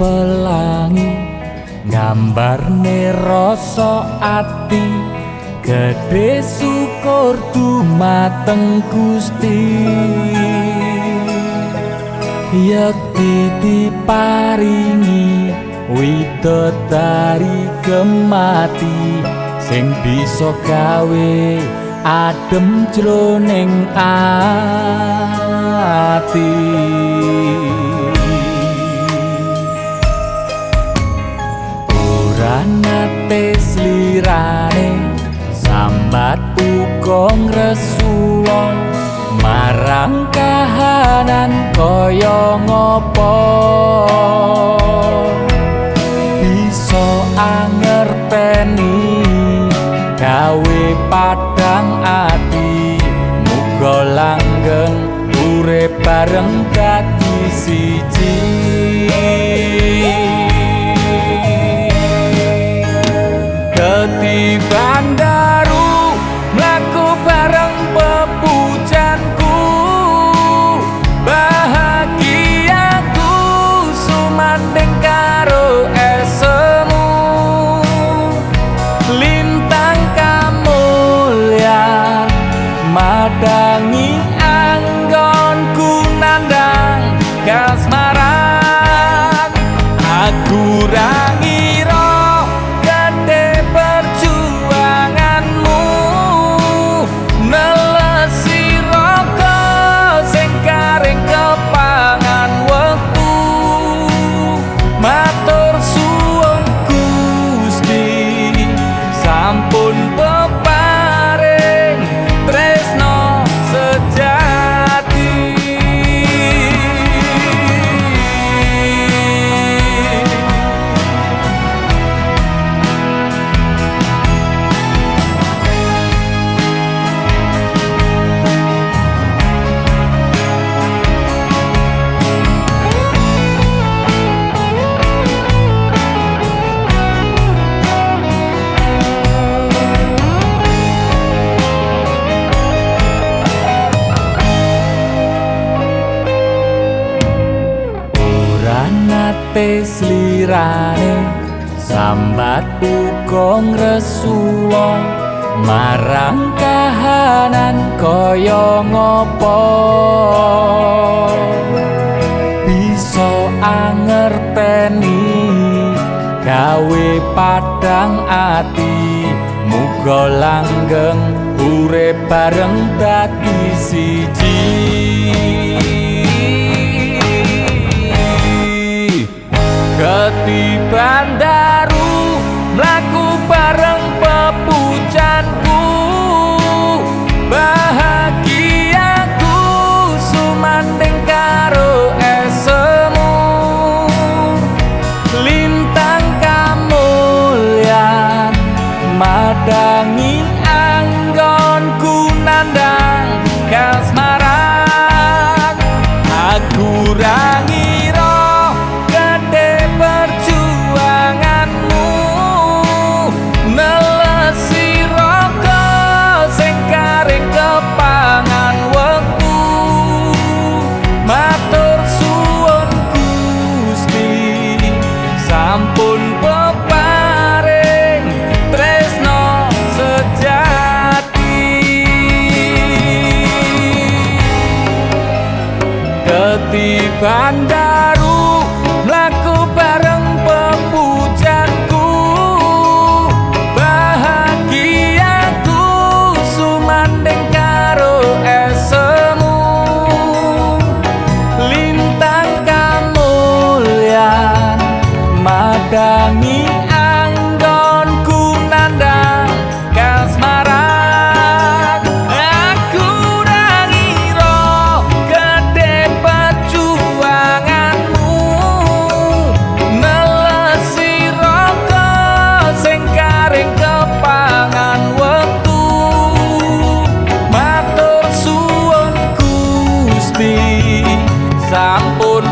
pelangi nggambarne rasa ati gedhe syukur dumateng Gusti yekti diparingi widodari gemati sing bisa gawe adem jroning ati ora nate slirane sambat uga ngresula marang kahanan kaya ngopo bisa angerteni gawe padang ati muga langgeng urip bareng dadi siji ketiban daru mlaku bareng pepujanku bahagiaku sumandeng karo esemu lintang kamulyan madangi anggonku nandang kasmaran aku rangira slirane sambat uga ngresula marang kahanan kaya ngopo bisa angerteni gawe padang ati muga langgeng urip bareng dadi siji ketiban daru mlaku bareng pepujanku bahagiaku sumandeng karo esemu lintang kamulyan madangi anggonku nandang kasmaran aku rangira perjuanganmu nelesi raka sing karing kepangan wektu matur suwun Gusti sampun peparing tresno sejati ketiban daru mlaku bareng pepujanku bahagiaku sumandeng karo esemu lintang kamulyan madangi anggonku nandang kasmaran aku rangira gedhe perjuanganmu sampun